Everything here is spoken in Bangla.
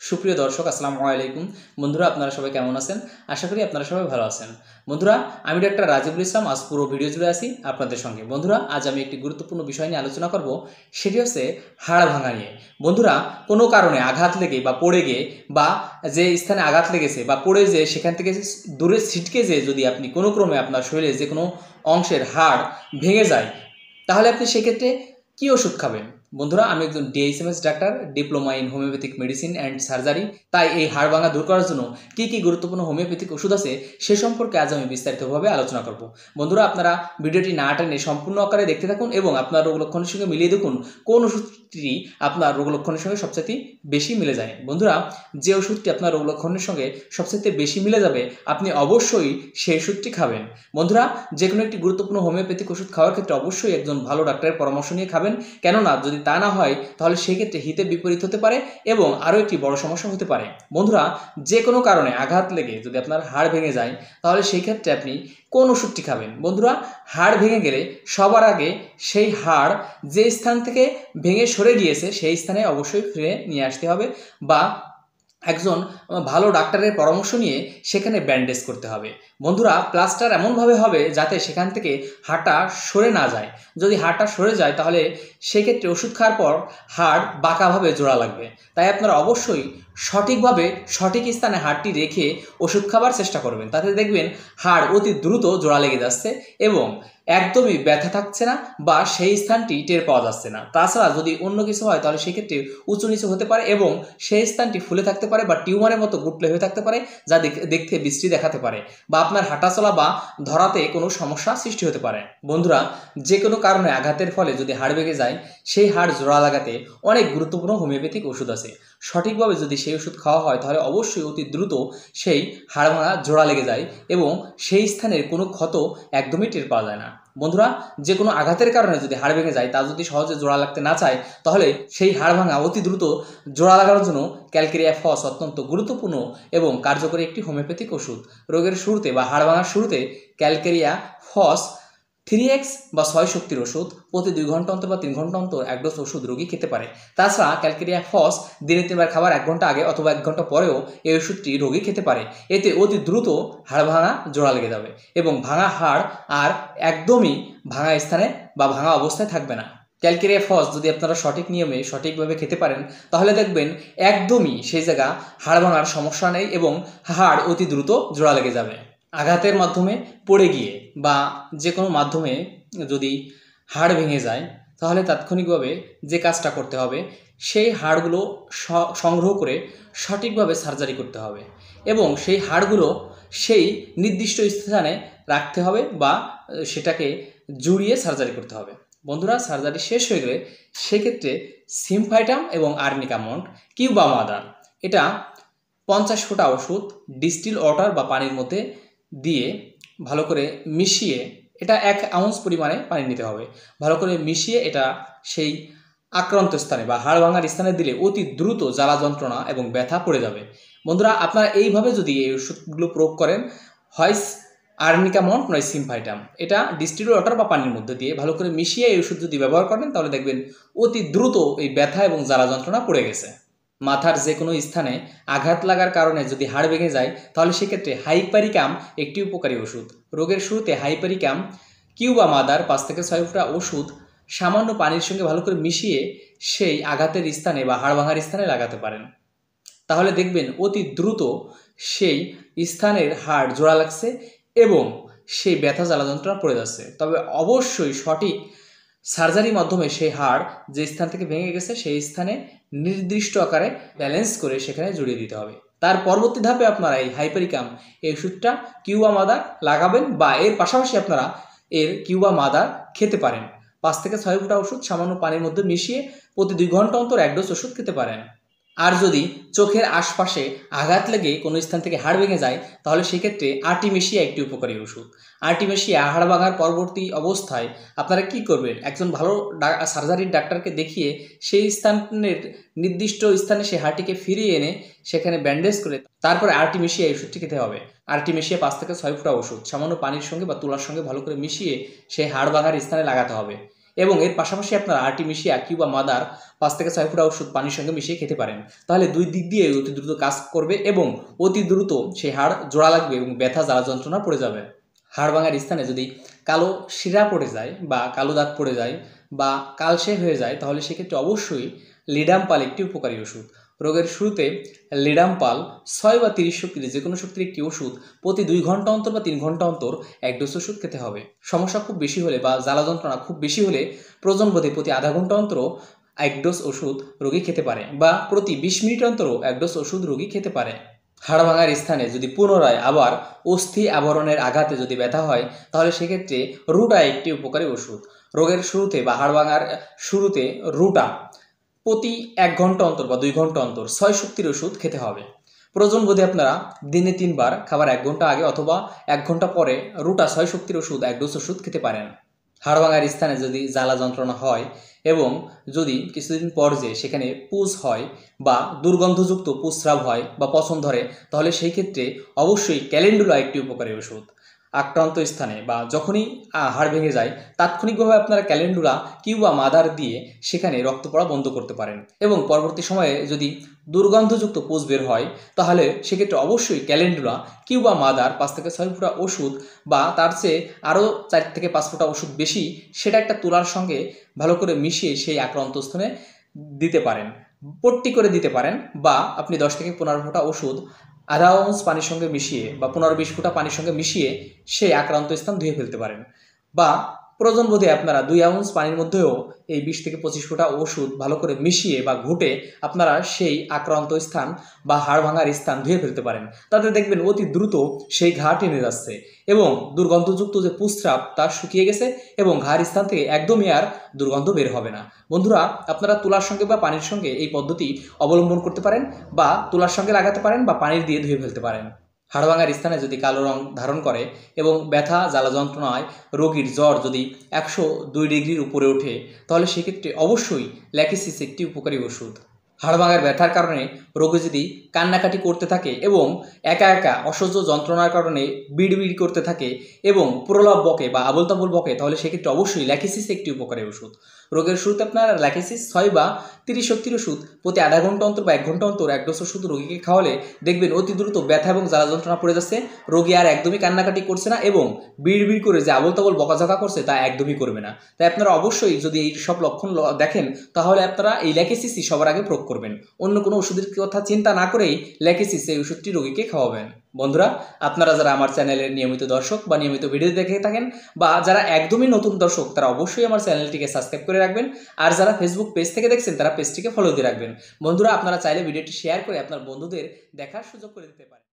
সুপ্রিয় দর্শক আসসালামু আলাইকুম। বন্ধুরা আপনারা সবাই কেমন আছেন? আশা করি আপনারা সবাই ভালো আছেন। বন্ধুরা আমি ডাক্তার রাজিবুল ইসলাম আজ পুরো ভিডিও জুড়ে আছি আপনাদের সঙ্গে। বন্ধুরা আজ আমি একটি গুরুত্বপূর্ণ বিষয় নিয়ে আলোচনা করব, সেটি হচ্ছে হাড় ভাঙা নিয়ে। বন্ধুরা কোনো কারণে আঘাত লেগে বা পড়ে গিয়ে বা যে স্থানে আঘাত লেগেছে বা পড়ে যেয়ে সেখান থেকে দূরে ছিটকে যেয়ে যদি আপনি কোনো ক্রমে আপনার শরীরে যে কোনো অংশের হাড় ভেঙে যায়, তাহলে আপনি সেক্ষেত্রে কী ওষুধ খাবেন? বন্ধুরা আমি একজন DHMS doctor, diploma in homeopathic medicine and surgery. তাই এই হাড় ভাঙা দূর করার জন্য কী কী গুরুত্বপূর্ণ হোমিওপ্যাথিক ওষুধ আছে সে সম্পর্কে আজ আমি বিস্তারিতভাবে আলোচনা করব। বন্ধুরা আপনারা ভিডিওটি না টেনে সম্পূর্ণ আকারে দেখতে থাকুন এবং আপনার রোগ লক্ষণের সঙ্গে মিলিয়ে দেখুন কোন ওষুধটি আপনার রোগ লক্ষণের সঙ্গে সবচেয়ে বেশি মিলে যায়। বন্ধুরা যে ওষুধটি আপনার রোগ লক্ষণের সঙ্গে সবচেয়ে বেশি মিলে যাবে আপনি অবশ্যই সেই ওষুধটি খাবেন। বন্ধুরা যে কোনো একটি গুরুত্বপূর্ণ হোমিওপ্যাথিক ওষুধ খাওয়ার ক্ষেত্রে অবশ্যই একজন ভালো ডাক্তারের পরামর্শ নিয়ে খাবেন, কেননা যদি তা না হয় তাহলে সেক্ষেত্রে হিতে বিপরীত হতে পারে এবং আরও একটি বড় সমস্যা হতে পারে। বন্ধুরা যে কোনো কারণে আঘাত লেগে যদি আপনার হাড় ভেঙে যায় তাহলে সেই ক্ষেত্রে আপনি কোন ওষুধটি খাবেন? বন্ধুরা হাড় ভেঙে গেলে সবার আগে সেই হাড় যে স্থান থেকে ভেঙে সরে গিয়েছে সেই স্থানে অবশ্যই ফিরে নিয়ে আসতে হবে বা একজন ভালো ডাক্তারের পরামর্শ নিয়ে সেখানে ব্যান্ডেজ করতে হবে। বন্ধুরা প্লাস্টার এমনভাবে হবে যাতে সেখান থেকে হাড়টা সরে না যায়। যদি হাড়টা সরে যায় তাহলে সেক্ষেত্রে ওষুধ খাওয়ার পর হাড় বাঁকাভাবে জোড়া লাগবে। তাই আপনারা অবশ্যই সঠিকভাবে সঠিক স্থানে হাড়টি রেখে ওষুধ খাবার চেষ্টা করবেন, তাতে দেখবেন হাড় অতি দ্রুত জোড়া লেগে যাচ্ছে এবং একদমই ব্যথা থাকছে না বা সেই স্থানটি টের পাওয়া যাচ্ছে না। তাছাড়া যদি অন্য কিছু হয় তাহলে সেক্ষেত্রে উঁচু নিচু হতে পারে এবং সেই স্থানটি ফুলে থাকতে পারে বা টিউমারের মতো গুটলে হয়ে থাকতে পারে, যা দেখতে বিশ্রী দেখাতে পারে বা আপনার হাঁটাচলা বা ধরাতে কোনো সমস্যা সৃষ্টি হতে পারে। বন্ধুরা যে কোনো কারণে আঘাতের ফলে যদি হাড় ভেঙে যায় সেই হাড় জোড়া লাগাতে অনেক গুরুত্বপূর্ণ হোমিওপ্যাথিক ওষুধ আছে। সঠিকভাবে যদি সেই ওষুধ খাওয়া হয় তাহলে অবশ্যই অতি দ্রুত সেই হাড় ভাঙা জোড়া লেগে যায় এবং সেই স্থানের কোনো ক্ষত একদমই টের পাওয়া যায় না। বন্ধুরা যে কোনো আঘাতের কারণে যদি হাড় ভেঙে যায় তা যদি সহজে জোড়া লাগতে না চায় তাহলে সেই হাড় ভাঙা অতি দ্রুত জোড়া লাগানোর জন্য ক্যালকেরিয়া ফস অত্যন্ত গুরুত্বপূর্ণ এবং কার্যকরী একটি হোমিওপ্যাথিক ওষুধ। রোগের শুরুতে বা হাড় ভাঙার শুরুতে ক্যালকেরিয়া ফস 3x বা 6 শক্তির ওষুধ প্রতি 2 ঘন্টা অন্তর বা 3 ঘন্টা অন্তর এক ডোজ ওষুধ রোগী খেতে পারে। তাছাড়া ক্যালকেরিয়া ফস দিনে 3 বার খাবার 1 ঘন্টা আগে অথবা 1 ঘন্টা পরেও এই ওষুধটি রোগী খেতে পারে। এতে অতি দ্রুত হাড় ভাঙা জোড়া লেগে যাবে এবং ভাঙা হাড় আর একদমই ভাঙা স্থানে বা ভাঙা অবস্থায় থাকবে না। ক্যালকেরিয়া ফস যদি আপনারা সঠিক নিয়মে সঠিকভাবে খেতে পারেন তাহলে দেখবেন একদমই সেই জায়গা হাড় ভাঙার সমস্যা নেই এবং হাড় অতি দ্রুত জোড়া লেগে যাবে। আঘাতের মাধ্যমে পড়ে গিয়ে বা যে কোনো মাধ্যমে যদি হাড় ভেঙে যায় তাহলে তাৎক্ষণিকভাবে যে কাজটা করতে হবে সেই হাড়গুলো সংগ্রহ করে সঠিকভাবে সার্জারি করতে হবে এবং সেই হাড়গুলো সেই নির্দিষ্ট স্থানে রাখতে হবে বা সেটাকে জুড়িয়ে সার্জারি করতে হবে। বন্ধুরা সার্জারি শেষ হয়ে গেলে সেক্ষেত্রে সিমফাইটাম এবং আর্নিকা মন্ট কিউবা মাদার এটা 50 ফোঁটা ওষুধ ডিস্টিল ওয়াটার বা পানির মধ্যে দিয়ে ভালো করে মিশিয়ে, এটা 1 আউন্স পরিমাণে পানি নিতে হবে, ভালো করে মিশিয়ে এটা সেই আক্রান্ত স্থানে বা হাড় ভাঙার স্থানে দিলে অতি দ্রুত জ্বালা যন্ত্রণা এবং ব্যথা পড়ে যাবে। বন্ধুরা আপনারা এইভাবে যদি এই ওষুধগুলো প্রয়োগ করেন, হয় আর্নিকা মন্ট নয় সিমফাইটাম, এটা ডিস্টিল ওয়াটার বা পানির মধ্যে দিয়ে ভালো করে মিশিয়ে এই ওষুধ যদি ব্যবহার করেন তাহলে দেখবেন অতি দ্রুত এই ব্যথা এবং জ্বালা যন্ত্রণা পড়ে গেছে। মাথার যে কোনো স্থানে আঘাত লাগার কারণে যদি হাড় ভেঙে যায় তাহলে সেক্ষেত্রে হাইপারিকাম একটি উপকারী ওষুধ। রোগের শুরুতে হাইপারিকাম কিউবা মাদার 5 থেকে 6 ফোঁটা ওষুধ সামান্য পানির সঙ্গে ভালো করে মিশিয়ে সেই আঘাতের স্থানে বা হাড় ভাঙার স্থানে লাগাতে পারেন, তাহলে দেখবেন অতি দ্রুত সেই স্থানের হাড় জোড়া লাগছে এবং সেই ব্যথা জ্বালা যন্ত্রণা পড়ে যাচ্ছে। তবে অবশ্যই সঠিক সার্জারির মাধ্যমে সেই হাড় যে স্থান থেকে ভেঙে গেছে সেই স্থানে নির্দিষ্ট আকারে ব্যালেন্স করে সেখানে জড়িয়ে দিতে হবে। তার পরবর্তী ধাপে আপনারা এই হাইপারিকাম এই ওষুধটা কিউবা মাদার লাগাবেন বা এর পাশাপাশি আপনারা এর কিউবা মাদার খেতে পারেন। 5 থেকে 6 ফোঁটা ওষুধ সামান্য পানির মধ্যে মিশিয়ে প্রতি 2 ঘন্টা অন্তর 1 ডোজ ওষুধ খেতে পারেন। আর যদি চোখের আশপাশে আঘাত লেগে কোনো স্থান থেকে হাড় ভেঙে যায় তাহলে সেক্ষেত্রে আর্টিমেশিয়া একটি উপকারী ওষুধ। আর্টিমেশিয়া হাড় ভাঙার পরবর্তী অবস্থায় আপনারা কি করবেন, একজন ভালো সার্জারির ডাক্তারকে দেখিয়ে সেই স্থানের নির্দিষ্ট স্থানে সেই হাড়টিকে ফিরিয়ে এনে সেখানে ব্যান্ডেজ করে তারপরে আর্টিমেশিয়া এই ওষুধটি খেতে হবে। আর্টিমেশিয়া 5 থেকে 6 ফোঁটা ওষুধ সামান্য পানির সঙ্গে বা তুলার সঙ্গে ভালো করে মিশিয়ে সেই হাড় ভাঙার স্থানে লাগাতে হবে। এবং এর পাশাপাশি আপনারা আর্টিমিশিয়া কিউবা মাদার 5 থেকে 6 ফোঁটা ওষুধ পানির সঙ্গে মিশিয়ে খেতে পারেন। তাহলে দুই দিক দিয়ে অতি দ্রুত কাজ করবে এবং অতি দ্রুত সেই হাড় জোড়া লাগবে এবং ব্যথা জ্বালা যন্ত্রণা পড়ে যাবে। হাড় ভাঙার স্থানে যদি কালো শিরা পড়ে যায় বা কালো দাগ পড়ে যায় বা কালশে হয়ে যায়, তাহলে সেক্ষেত্রে অবশ্যই লিডামপাল একটি উপকারী ওষুধ। রোগের শুরুতে লিডামপাল 6 বা 30 শক্তির যে কোনো শক্তির একটি ওষুধ প্রতি 2 ঘন্টা অন্তর বা 3 ঘন্টা অন্তর এক ডোজ ওষুধ খেতে হবে। সমস্যা খুব বেশি হলে বা জ্বালা যন্ত্রণা খুব বেশি হলে প্রয়োজন বোধে প্রতি আধা ঘন্টা অন্তর এক ডোজ ওষুধ রোগী খেতে পারে বা প্রতি 20 মিনিট অন্তরও এক ডোজ ওষুধ রোগী খেতে পারে। হাড় ভাঙার স্থানে যদি পুনরায় আবার অস্থি আবরণের আঘাতে যদি ব্যথা হয়, তাহলে সেক্ষেত্রে রুটা একটি উপকারী ওষুধ। রোগের শুরুতে বা হাড় ভাঙার শুরুতে রুটা প্রতি 1 ঘন্টা অন্তর বা 2 ঘন্টা অন্তর 6 শক্তির ওষুধ খেতে হবে। প্রয়োজন বোধে আপনারা দিনে 3 বার খাবার 1 ঘন্টা আগে অথবা 1 ঘন্টা পরে রুটা 6 শক্তির ওষুধ এক ডোজ ওষুধ খেতে পারেন। হাড় ভাঙার স্থানে যদি জ্বালা যন্ত্রণা হয় এবং যদি কিছুদিন পর যে সেখানে পুজ হয় বা দুর্গন্ধযুক্ত পুস্রাব হয় বা পচন ধরে, তাহলে সেই ক্ষেত্রে অবশ্যই ক্যালেন্ডুলা একটি উপকারী ওষুধ। আক্রান্ত স্থানে বা যখনই হাড় ভেঙে যায় তাৎক্ষণিকভাবে আপনারা ক্যালেন্ডুলা কিংবা মাদার দিয়ে সেখানে রক্ত পড়া বন্ধ করতে পারেন এবং পরবর্তী সময়ে যদি দুর্গন্ধযুক্ত পুজ বের হয়, তাহলে সেক্ষেত্রে অবশ্যই ক্যালেন্ডুলা কিংবা মাদার 5 থেকে 6 ফোঁটা ওষুধ বা তার চেয়ে আরও 4 থেকে 5 ফোঁটা ওষুধ বেশি, সেটা একটা তুলার সঙ্গে ভালো করে মিশিয়ে সেই আক্রান্ত স্থানে দিতে পারেন, পট্টি করে দিতে পারেন। বা আপনি 10 থেকে 15 ফোঁটা ওষুধ আধা আউন্স পানির সঙ্গে মিশিয়ে বা 15-20 ফোঁটা পানির সঙ্গে মিশিয়ে সেই আক্রান্ত স্থান ধুয়ে ফেলতে পারেন। বা প্রয়োজন বোধে আপনারা 2 আউন্স পানির মধ্যেও এই 20 থেকে 25 ফোঁটা ওষুধ ভালো করে মিশিয়ে বা ঘুটে আপনারা সেই আক্রান্ত স্থান বা হাড় ভাঙার স্থান ধুয়ে ফেলতে পারেন। তাতে দেখবেন অতি দ্রুত সেই ঘা টেনে যাচ্ছে এবং দুর্গন্ধযুক্ত যে পুস্রাব তা শুকিয়ে গেছে এবং ঘাড় স্থান থেকে একদমই আর দুর্গন্ধ বের হবে না। বন্ধুরা, আপনারা তুলার সঙ্গে বা পানির সঙ্গে এই পদ্ধতি অবলম্বন করতে পারেন বা তুলার সঙ্গে লাগাতে পারেন বা পানির দিয়ে ধুয়ে ফেলতে পারেন। হাড় ভাঙার স্থানে যদি কালো রং ধারণ করে এবং ব্যথা জ্বালা যন্ত্রণায় রোগীর জ্বর যদি 102 ডিগ্রির উপরে ওঠে, তাহলে সেক্ষেত্রে অবশ্যই ল্যাকিসিস একটি উপকারী ওষুধ। হাড় ভাঙার ব্যথার কারণে রোগী যদি কান্নাকাটি করতে থাকে এবং একা একা অসহ্য যন্ত্রণার কারণে বিড়বিড় করতে থাকে এবং প্রলাপ বকে বা আবোল তাবোল বকে, তাহলে সেক্ষেত্রে অবশ্যই ল্যাকিসিস একটি উপকারী ওষুধ। রোগের শুরুতে আপনার ল্যাকিসিস 6 বা 30 শক্তির ওষুধ প্রতি আধা ঘন্টা অন্তর বা 1 ঘন্টা অন্তর এক ডোজ ওষুধ রোগীকে খাওয়ালে দেখবেন অতি দ্রুত ব্যথা এবং জ্বালা যন্ত্রণা পড়ে যাচ্ছে, রোগী আর একদমই কান্নাকাটি করছে না এবং বিড়বিড় করে যে আবোল তাবোল বকাঝকা করছে তা একদমই করবে না। তাই আপনারা অবশ্যই যদি এই সব লক্ষণ দেখেন, তাহলে আপনারা এই ল্যাকিসিসই সবার আগে প্রয়োগ করবেন। অন্য কোনো ওষুধের কথা চিন্তা না করেই ল্যাকিসিস এই ওষুধটি রোগীকে খাওয়াবেন। বন্ধুরা, আপনারা যারা আমার চ্যানেলের নিয়মিত দর্শক বা নিয়মিত ভিডিও দেখে থাকেন বা যারা একদমই নতুন দর্শক, তারা অবশ্যই আমার চ্যানেলটিকে সাবস্ক্রাইব করে রাখবেন। আর যারা ফেসবুক পেজ থেকে দেখছেন, তারা পেজটিকে ফলো দিয়ে রাখবেন। বন্ধুরা, আপনারা চাইলে ভিডিওটি শেয়ার করে আপনার বন্ধুদের দেখার সুযোগ করে দিতে পারেন।